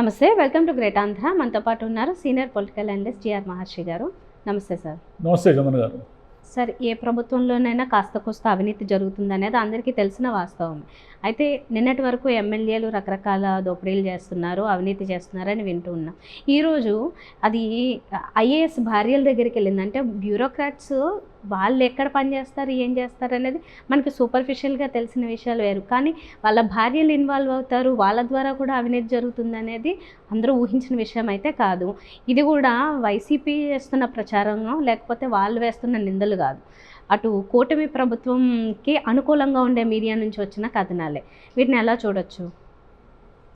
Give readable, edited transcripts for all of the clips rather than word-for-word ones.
నమస్తే, welcome to great Andhra. మనతో పాటు ఉన్నారు సీనియర్ పొలిటికల్ అనలిస్ట్ జిఆర్ మహర్షి గారు. నమస్తే సార్. నమస్తే చందన్ గారు. సార్, ఏ ప్రభుత్వంలోనైనా కాస్త కోస్త అవినీతి జరుగుతుంది అనేది అందరికీ తెలిసిన వాస్తవం. అయితే నిన్నటి వరకు ఎమ్మెల్యేలు రకరకాల దోపిడీలు చేస్తున్నారు, అవినీతి చేస్తున్నారని వింటూ ఉన్నాం. ఈరోజు అది ఐఏఎస్ భార్యల దగ్గరికి వెళ్ళింది. అంటే బ్యూరోక్రాట్స్ వాళ్ళు ఎక్కడ పనిచేస్తారు, ఏం చేస్తారు అనేది మనకి సూపర్ఫిషియల్గా తెలిసిన విషయాలు వేరు. కానీ వాళ్ళ భార్యలు ఇన్వాల్వ్ అవుతారు, వాళ్ళ ద్వారా కూడా అవినీతి జరుగుతుంది అనేది అందరూ ఊహించిన విషయం అయితే కాదు. ఇది కూడా వైసీపీ చేస్తున్న ప్రచారంలో లేకపోతే వాళ్ళు వేస్తున్న నిందలు కాదు, అటు కూటమి ప్రభుత్వంకి అనుకూలంగా ఉండే మీడియా నుంచి వచ్చిన కథనాలే. వీటిని ఎలా చూడొచ్చు?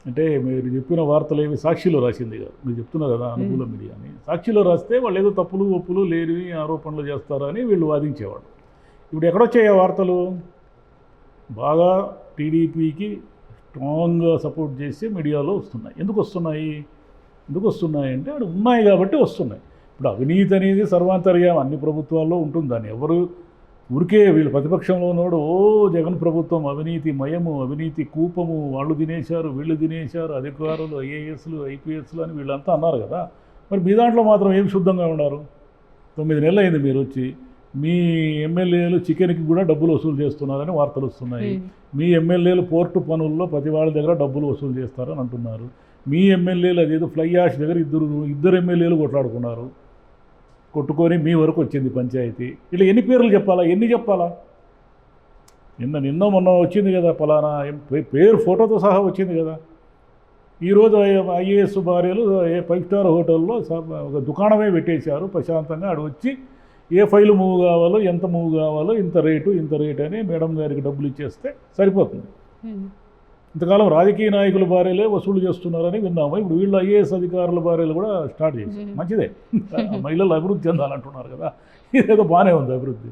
అంటే మీరు చెప్పిన వార్తలు ఏమి సాక్షిలో రాసింది కాదు, మీరు చెప్తున్నారు కదా అనుకూల మీడియా అని. సాక్షిలో రాస్తే వాళ్ళు ఏదో తప్పులు ఒప్పులు లేనివి ఆరోపణలు చేస్తారని వీళ్ళు వాదించేవాడు. ఇప్పుడు ఎక్కడొచ్చాయి ఆ వార్తలు? బాగా టీడీపీకి స్ట్రాంగ్గా సపోర్ట్ చేసి మీడియాలో వస్తున్నాయి. ఎందుకు వస్తున్నాయి అంటే అక్కడ ఉన్నాయి కాబట్టి వస్తున్నాయి. ఇప్పుడు అవినీతి అనేది సర్వాంతర్యం అన్ని ప్రభుత్వాల్లో ఉంటుంది. దాన్ని ఎవరు ఊరికే వీళ్ళు ప్రతిపక్షంలో ఉన్నోడు జగన్ ప్రభుత్వం అవినీతి మయము, అవినీతి కూపము, వాళ్ళు తినేశారు వీళ్ళు తినేశారు, అధికారులు ఐఏఎస్లు ఐపీఎస్లు అని వీళ్ళంతా అన్నారు కదా. మరి మీ దాంట్లో మాత్రం ఏం శుద్ధంగా ఉన్నారు? 9 నెలలు అయింది మీరు వచ్చి. మీ ఎమ్మెల్యేలు చికెన్కి కూడా డబ్బులు వసూలు చేస్తున్నారని వార్తలు వస్తున్నాయి. మీ ఎమ్మెల్యేలు పోర్టు పనుల్లో ప్రతి వాళ్ళ దగ్గర డబ్బులు వసూలు చేస్తారని అంటున్నారు. మీ ఎమ్మెల్యేలు అదేదో ఫ్లై యాష్ దగ్గర ఇద్దరు ఎమ్మెల్యేలు కొట్టుకొని మీ వరకు వచ్చింది పంచాయతీ. ఇలా ఎన్ని పేర్లు చెప్పాలా, ఎన్ని చెప్పాలా? నిన్న మొన్న వచ్చింది కదా పలానా పేరు ఫోటోతో సహా వచ్చింది కదా. ఈరోజు ఐఏఎస్ భార్యలు 5 స్టార్ హోటల్లో ఒక దుకాణమే పెట్టేశారు ప్రశాంతంగా. ఆడు వచ్చి ఏ ఫైలు మూవ్ కావాలో, ఎంత మూవ్ కావాలో, ఇంత రేటు అని మేడం గారికి డబ్బులు ఇచ్చేస్తే సరిపోతుంది. ఇంతకాలం రాజకీయ నాయకుల భార్యలే వసూలు చేస్తున్నారని విన్నాము. ఇప్పుడు వీళ్ళు ఐఏఎస్ అధికారుల భార్యలు కూడా స్టార్ట్ చేశారు. మంచిదే, మహిళలు అభివృద్ధి చెందాలంటున్నారు కదా. ఇదేదో బాగానే ఉంది అభివృద్ధి.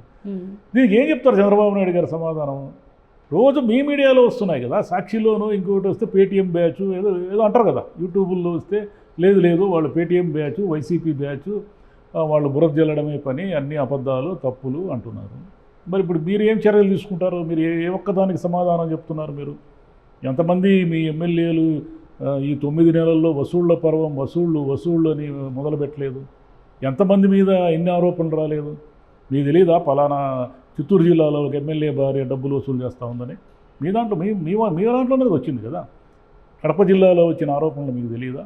దీనికి ఏం చెప్తారు చంద్రబాబు నాయుడు గారి సమాధానం? రోజు మీ మీడియాలో వస్తున్నాయి కదా, సాక్షిలోనూ ఇంకోటి వస్తే పేటీఎం బ్యాచ్ ఏదో అంటారు కదా, యూట్యూబ్లో వస్తే లేదు వాళ్ళు పేటీఎం బ్యాచ్, వైసీపీ బ్యాచ్, వాళ్ళు బురద జల్లడమే పని, అన్ని అబద్ధాలు తప్పులు అంటున్నారు. మరి ఇప్పుడు మీరు ఏం చర్యలు తీసుకుంటారు? మీరు ఏ ఒక్కదానికి సమాధానం చెప్తున్నారు? మీరు ఎంతమంది మీ ఎమ్మెల్యేలు ఈ 9 నెలల్లో వసూళ్ల పర్వం వసూళ్ళు అని మొదలుపెట్టలేదు? ఎంతమంది మీద ఎన్ని ఆరోపణలు రాలేదు? మీకు తెలియదా పలానా చిత్తూరు జిల్లాలో ఒక ఎమ్మెల్యే భార్య డబ్బులు వసూలు చేస్తూ ఉందని? మీ దాంట్లోనే వచ్చింది కదా. కడప జిల్లాలో వచ్చిన ఆరోపణలు మీకు తెలియదా?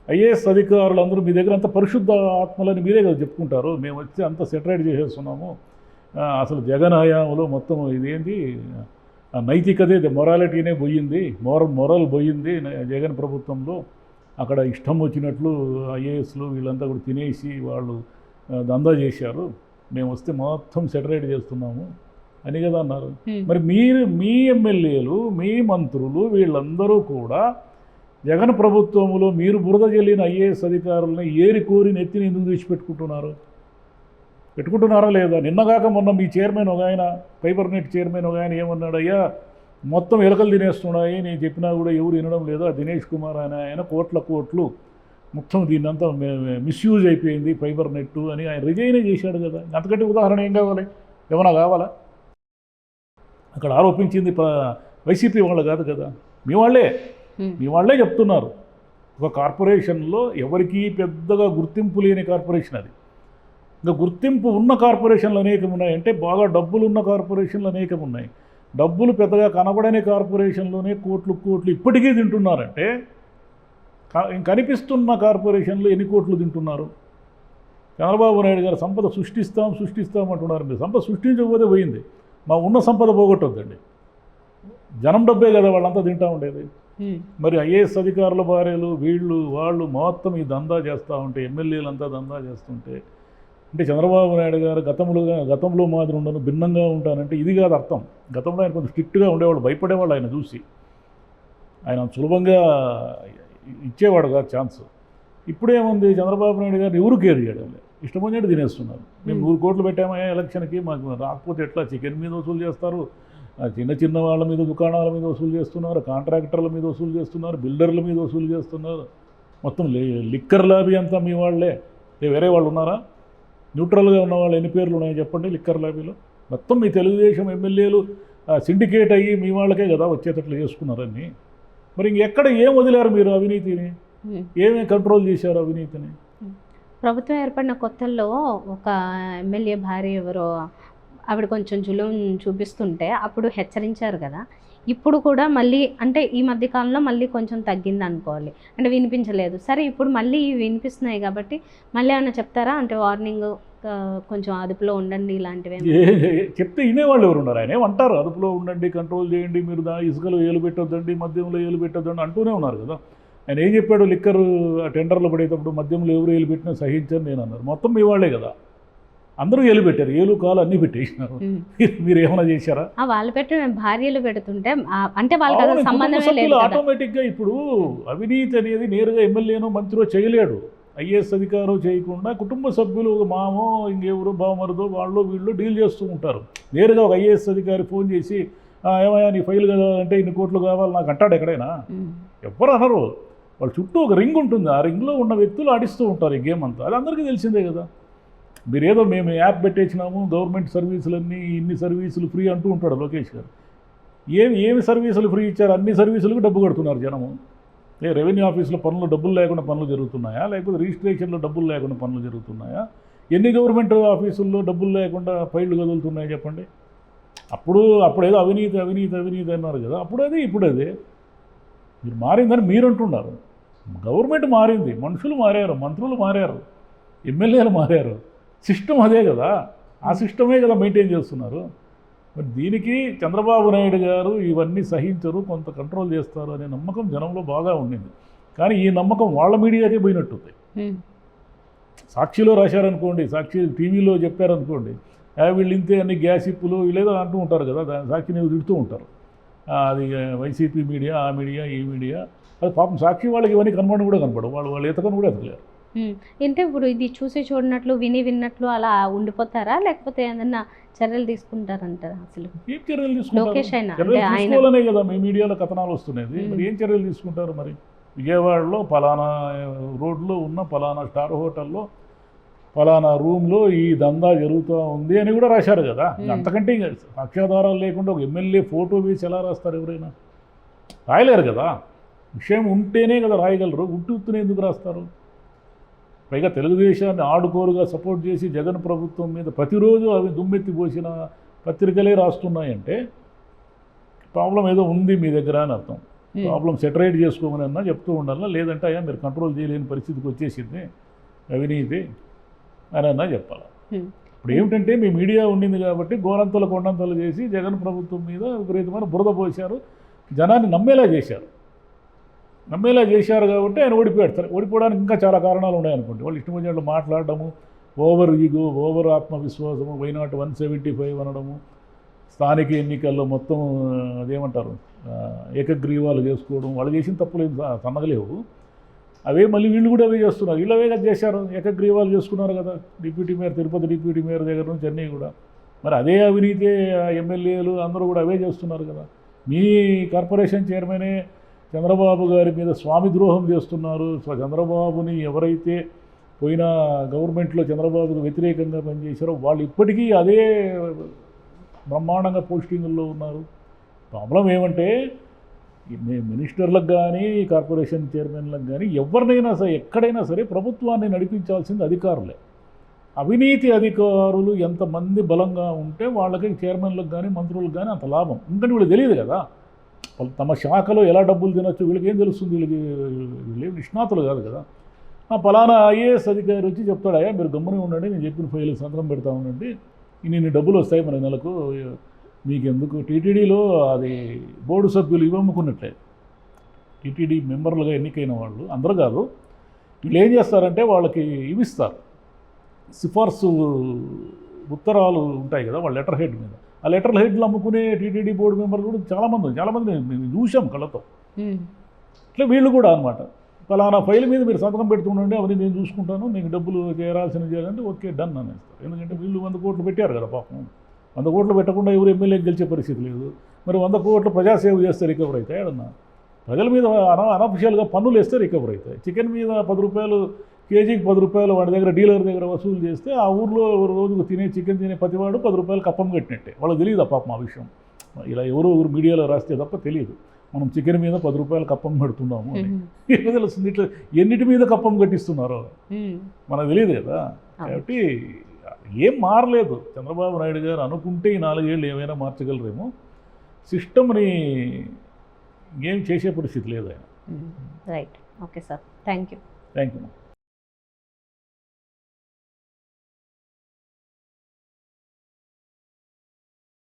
ఐఏఎస్ అధికారులు మీ దగ్గర అంత పరిశుద్ధ ఆత్మలని మీరే కదా చెప్పుకుంటారు. మేము వచ్చి అంత సెటరైట్ చేసేస్తున్నాము, అసలు జగన్ హయాంలో మొత్తం ఇదేంటి నైతికతే, మొరాలిటీనే పోయింది, మొరల్ పోయింది జగన్ ప్రభుత్వంలో. అక్కడ ఇష్టం వచ్చినట్లు ఐఏఎస్లు వీళ్ళంతా కూడా తినేసి వాళ్ళు దందా చేశారు, మేము వస్తే మొత్తం సెటరేట్ చేస్తున్నాము అని కదా అన్నారు. మరి మీ ఎమ్మెల్యేలు, మీ మంత్రులు వీళ్ళందరూ కూడా జగన్ ప్రభుత్వంలో మీరు బురద జల్లిన ఐఏఎస్ అధికారులని ఏరి కోరి నెత్తిని ఎందుకు పెట్టుకుంటున్నారా లేదా? నిన్నగాక మొన్న మీ చైర్మన్ ఒక ఆయన, ఫైబర్ నెట్ చైర్మన్ ఒక ఆయన ఏమన్నాడు, అయ్యా మొత్తం ఎలకలు తినేస్తున్నాయి, నేను చెప్పినా కూడా ఎవరు వినడం లేదు, ఆ దినేష్ కుమార్ అని ఆయన కోట్లు మొత్తం దీన్నంతా మిస్యూజ్ అయిపోయింది ఫైబర్ నెట్ అని ఆయన రిజైన్ చేశాడు కదా. అంతకంటే ఉదాహరణ ఏం కావాలి? ఏమైనా కావాలా? అక్కడ ఆరోపించింది వైసీపీ వాళ్ళు కాదు కదా, మీ వాళ్ళే చెప్తున్నారు. ఒక కార్పొరేషన్లో ఎవరికీ పెద్దగా గుర్తింపు లేని కార్పొరేషన్ అది. ఇంకా గుర్తింపు ఉన్న కార్పొరేషన్లు అనేకం ఉన్నాయి. అంటే బాగా డబ్బులు ఉన్న కార్పొరేషన్లు అనేకం ఉన్నాయి. డబ్బులు పెద్దగా కనబడని కార్పొరేషన్లోనే కోట్లు ఇప్పటికీ తింటున్నారంటే కనిపిస్తున్న కార్పొరేషన్లు ఎన్ని కోట్లు తింటున్నారు? చంద్రబాబు నాయుడు గారు సంపద సృష్టిస్తాం అంటున్నారు. మీరు సంపద సృష్టించకపోతే పోయింది, మా ఉన్న సంపద పోగొట్టొద్దండి. జనం డబ్బే కదా వాళ్ళంతా తింటూ ఉండేది. మరి ఐఏఎస్ అధికారుల భార్యలు వాళ్ళు మొత్తం ఈ దందా చేస్తూ ఉంటే, ఎమ్మెల్యేలంతా దందా చేస్తుంటే, అంటే చంద్రబాబు నాయుడు గారు గతంలో మాదిరి ఉండను, భిన్నంగా ఉంటానంటే ఇది కాదు అర్థం. గతంలో ఆయన కొంచెం స్ట్రిక్ట్గా ఉండేవాళ్ళు, భయపడేవాళ్ళు ఆయన చూసి. ఆయన సులభంగా ఇచ్చేవాడు కాదు ఛాన్స్. ఇప్పుడేముంది, చంద్రబాబు నాయుడు గారిని ఎవరు కేర్ చేయడం లేదు, ఇష్టం వచ్చినట్టు తినేస్తున్నారు. మేము 100 కోట్లు పెట్టామయ్యా ఎలక్షన్కి, మాకు రాకపోతే ఎట్లా? చికెన్ మీద వసూలు చేస్తారు, చిన్న వాళ్ళ మీద, దుకాణాల మీద వసూలు చేస్తున్నారు, కాంట్రాక్టర్ల మీద వసూలు చేస్తున్నారు, బిల్డర్ల మీద వసూలు చేస్తున్నారు. మొత్తం లిక్కర్ లాబీ అంతా మీ వాళ్ళే, వేరే వాళ్ళు ఉన్నారా? న్యూట్రల్గా ఉన్న వాళ్ళు ఎన్ని పేర్లు ఉన్నాయో చెప్పండి లిక్కర్ లాబీలో? మొత్తం మీ తెలుగుదేశం ఎమ్మెల్యేలు సిండికేట్ అయ్యి మీ వాళ్ళకే కదా వచ్చేటట్లు చేసుకున్నారని. మరి ఇంకెక్కడ ఏం వదిలేరు మీరు అవినీతిని? ఏమేమి కంట్రోల్ చేశారు అవినీతిని? ప్రభుత్వం ఏర్పడిన కొత్తల్లో ఒక ఎమ్మెల్యే భార్య ఎవరో ఆవిడ కొంచెం జులుం చూపిస్తుంటే అప్పుడు హెచ్చరించారు కదా. ఇప్పుడు కూడా మళ్ళీ అంటే ఈ మధ్య కాలంలో మళ్ళీ కొంచెం తగ్గింది అనుకోవాలి, అంటే వినిపించలేదు. సరే ఇప్పుడు మళ్ళీ వినిపిస్తున్నాయి కాబట్టి మళ్ళీ ఏమైనా చెప్తారా? అంటే వార్నింగ్ కొంచెం అదుపులో ఉండండి ఇలాంటివి చెప్తే వినేవాళ్ళు ఎవరు ఉన్నారు? ఆయన ఏమంటారు, అదుపులో ఉండండి, కంట్రోల్ చేయండి, మీరు ఇసుకలో ఏలు పెట్టొద్దండి, మద్యంలో ఏలు పెట్టొద్దండి అంటూనే ఉన్నారు కదా. ఆయన ఏం చెప్పాడు, లిక్కర్ టెండర్లు పడేటప్పుడు మద్యంలో ఎవరు ఏలు పెట్టినా సహించని నేను అన్నారు. మొత్తం మీ వాళ్ళే కదా, అందరూ ఏలు పెట్టారు, ఏలు కాలు అన్నీ పెట్టేసినారు. మీరు ఏమైనా చేశారా? వాళ్ళు పెట్టిన భార్యలు పెడుతుంటే అంటే వాళ్ళకి సంబంధమే లేదు. ఆటోమేటిక్గా ఇప్పుడు అవినీతి అనేది నేరుగా ఎమ్మెల్యేనో మంత్రిలో చేయలేడు. ఐఏఎస్ అధికారు చేయకుండా కుటుంబ సభ్యులు, ఒక మామో ఇంకెవరో బావమరుదో వాళ్ళు వీళ్ళు డీల్ చేస్తూ ఉంటారు. నేరుగా ఒక ఐఏఎస్ అధికారి ఫోన్ చేసి ఏమయ్యా నీ ఫైల్ కావాలంటే ఇన్ని కోట్లు కావాలి నాకు అంటాడు ఎక్కడైనా? ఎవ్వరు అనరు. వాళ్ళ చుట్టూ ఒక రింగ్ ఉంటుంది, ఆ రింగ్లో ఉన్న వ్యక్తులు ఆడిస్తూ ఉంటారు ఈ గేమ్ అంతా. అది అందరికీ తెలిసిందే కదా. మీరేదో మేము యాప్ పెట్టేసినాము, గవర్నమెంట్ సర్వీసులన్నీ ఇన్ని సర్వీసులు ఫ్రీ అంటూ ఉంటాడు లోకేష్ గారు. ఏమి సర్వీసులు ఫ్రీ ఇచ్చారు? అన్ని సర్వీసులకు డబ్బు కడుతున్నారు జనము. రెవెన్యూ ఆఫీసులో పనులు డబ్బులు లేకుండా పనులు జరుగుతున్నాయా, లేకపోతే రిజిస్ట్రేషన్లో డబ్బులు లేకుండా పనులు జరుగుతున్నాయా? ఎన్ని గవర్నమెంట్ ఆఫీసుల్లో డబ్బులు లేకుండా ఫైళ్ళు కదులుతున్నాయి చెప్పండి? అప్పుడేదో అవినీతి అవినీతి అవినీతి అన్నారు కదా, అప్పుడది ఇప్పుడదే. మీరు మారిందని మీరు అంటున్నారు. గవర్నమెంట్ మారింది, మనుషులు మారారు, మంత్రులు మారారు, ఎమ్మెల్యేలు మారారు, సిస్టమ్ అదే కదా. ఆ సిస్టమే కదా మెయింటైన్ చేస్తున్నారు. మరి దీనికి చంద్రబాబు నాయుడు గారు ఇవన్నీ సహించరు, కొంత కంట్రోల్ చేస్తారు అనే నమ్మకం జనంలో బాగా ఉండింది. కానీ ఈ నమ్మకం వాళ్ళ మీడియాకే పోయినట్టుంది. సాక్షిలో రాశారనుకోండి, సాక్షి టీవీలో చెప్పారనుకోండి, వీళ్ళు ఇంతే అన్ని గ్యాసిప్పులు వీళ్ళేదో అంటూ ఉంటారు కదా, సాక్షిని తిడుతూ ఉంటారు. అది వైసీపీ మీడియా, ఆ మీడియా, ఈ మీడియా. అది పాపం సాక్షి వాళ్ళకి ఇవన్నీ కనబడి కూడా కనపడవు, వాళ్ళు ఎతకని కూడా ఎతకలేరు. అంటే ఇప్పుడు ఇది చూసి చూడనట్లు విన్నట్లు అలా ఉండిపోతారా, లేకపోతే ఏదన్నా చర్యలు తీసుకుంటారంటారా? అసలు ఏం చర్యలు తీసుకుంటారు? లోకేష్ అయినా తీసుకోవాలనే కదా మీ మీడియాలో కథనాలు వస్తున్నాయి. మరి ఏం చర్యలు తీసుకుంటారు? మరి విజయవాడలో పలానా రోడ్లో ఉన్న పలానా స్టార్ హోటల్లో పలానా రూమ్లో ఈ దందా జరుగుతూ ఉంది అని కూడా రాశారు కదా. అంతకంటే సాక్ష్యాధారాలు లేకుండా ఒక ఎమ్మెల్యే ఫోటో వేసి ఎలా రాస్తారు? ఎవరైనా రాయలేరు కదా. విషయం ఉంటేనే కదా రాయగలరు, ఉట్టునే ఎందుకు రాస్తారు? పైగా తెలుగుదేశాన్ని ఆడుకోరుగా సపోర్ట్ చేసి జగన్ ప్రభుత్వం మీద ప్రతిరోజు అవి దుమ్మెత్తి పోసిన పత్రికలే రాస్తున్నాయంటే ప్రాబ్లం ఏదో ఉంది మీ దగ్గర అని అర్థం. ప్రాబ్లం సెటరేట్ చేసుకోమని అన్నా చెప్తూ ఉండాలా, లేదంటే అయ్యా మీరు కంట్రోల్ చేయలేని పరిస్థితికి వచ్చేసింది అవినీతి అని అన్నా చెప్పాలి. ఇప్పుడు ఏమిటంటే మీ మీడియా ఉండింది కాబట్టి గోరంతలు కొండంతలు చేసి జగన్ ప్రభుత్వం మీద విపరీతమైన బురద పోశారు, జనాన్ని నమ్మేలా చేశారు కాబట్టి ఆయన ఓడిపోయాడు. సరే, ఓడిపోవడానికి ఇంకా చాలా కారణాలు ఉన్నాయనుకోండి. వాళ్ళు ఇష్టం వచ్చినట్లు మాట్లాడడము, ఓవర్ ఈగో, ఓవర్ ఆత్మవిశ్వాసము, వైనాట్ 175 అనడము, స్థానిక ఎన్నికల్లో మొత్తం అదేమంటారు ఏకగ్రీవాలు చేసుకోవడం, వాళ్ళు చేసిన తప్పులు సన్నగలేవు. అవే మళ్ళీ వీళ్ళు కూడా అవే చేస్తున్నారు. వీళ్ళు అవే కదా చేశారు, ఏకగ్రీవాలు చేసుకున్నారు కదా. Deputy mayor, Tirupati deputy mayor దగ్గర నుంచి అన్నీ కూడా మరి అదే అవినీతి ఎమ్మెల్యేలు అందరూ కూడా అవే చేస్తున్నారు కదా. మీ కార్పొరేషన్ చైర్మనే చంద్రబాబు గారి మీద స్వామి ద్రోహం చేస్తున్నారు. చంద్రబాబుని ఎవరైతే పోయిన గవర్నమెంట్లో చంద్రబాబుకు వ్యతిరేకంగా పనిచేశారో వాళ్ళు ఇప్పటికీ అదే బ్రహ్మాండంగా పోస్టింగుల్లో ఉన్నారు. ప్రాబ్లం ఏమంటే మినిస్టర్లకు కానీ కార్పొరేషన్ చైర్మన్లకు కానీ ఎవరినైనా సరే ఎక్కడైనా సరే ప్రభుత్వాన్ని నడిపించాల్సింది అధికారులే. అవినీతి అధికారులు ఎంతమంది బలంగా ఉంటే వాళ్ళకి చైర్మన్లకు కానీ మంత్రులకు కానీ అంత లాభం. ఎందుకంటే వీళ్ళు తెలియదు కదా తమ శాఖలో ఎలా డబ్బులు తినొచ్చు, వీళ్ళకి ఏం తెలుస్తుంది? వీళ్ళు నిష్ణాతులు కాదు కదా. పలానా ఐఏఎస్ అధికారి వచ్చి చెప్తాడు, అయ్యా మీరు గమ్మునే ఉండండి, నేను చెప్పిన ఫైల్ సంతకం పెడతా ఉండండి, ఇన్ని డబ్బులు వస్తాయి మన నెలకు, మీకెందుకు? టీటీడీలో అది బోర్డు సభ్యులు ఇవ్వమ్ముకున్నట్లే, టీటీడీ మెంబర్లుగా ఎన్నికైన వాళ్ళు అందరూ కాదు. వీళ్ళు ఏం చేస్తారంటే వాళ్ళకి ఇవిస్తారు, సిఫార్సు ఉత్తరాలు ఉంటాయి కదా వాళ్ళ లెటర్ హెడ్ మీద. ఆ లెటర్ హెడ్లు అమ్ముకునే టీటీడీ బోర్డు మెంబర్లు కూడా చాలామంది మేము చూసాం కళ్ళతో. ఇట్లా వీళ్ళు కూడా అనమాట, పలానా ఫైల్ మీద మీరు సంతకం పెడుతుండండి, అవన్నీ నేను చూసుకుంటాను, మీకు డబ్బులు చేయాలంటే ఓకే డన్ అనేస్తారు. ఎందుకంటే వీళ్ళు 100 కోట్లు పెట్టారు కదా పాపం. 100 కోట్లు పెట్టకుండా ఎవరు ఎమ్మెల్యేకి గెలిచే పరిస్థితి లేదు. మరి 100 కోట్లు ప్రజాసేవ చేస్తే రికవర్ అవుతాయి ఏడన్నా? ప్రజల మీద అనఫిషియల్గా పన్నులు వేస్తే రికవర్ అవుతాయి. చికెన్ మీద 10 రూపాయలు కేజీకి 10 రూపాయలు వాడి దగ్గర డీలర్ దగ్గర వసూలు చేస్తే ఆ ఊర్లో రోజుకు చికెన్ తినే ప్రతివాడు 10 రూపాయలు కప్పం కట్టినట్టే. వాళ్ళకి తెలియదు పాపం ఆ విషయం. ఇలా ఎవరు మీడియాలో రాస్తే తప్ప తెలియదు. మనం చికెన్ మీద 10 రూపాయలు కప్పం పెడుతున్నాము అని. ఏమో తెలుస్తుంది ఇట్లా ఎన్నిటి మీద కప్పం కట్టిస్తున్నారో మనకు తెలియదు కదా. కాబట్టి ఏం మారలేదు. చంద్రబాబు నాయుడు గారు అనుకుంటే ఈ 4 ఏళ్ళు ఏమైనా మార్చగలరేమో, సిస్టమ్ని ఏం చేసే పరిస్థితి లేదు ఆయన. Right. Okay sir, thank you. Thank you.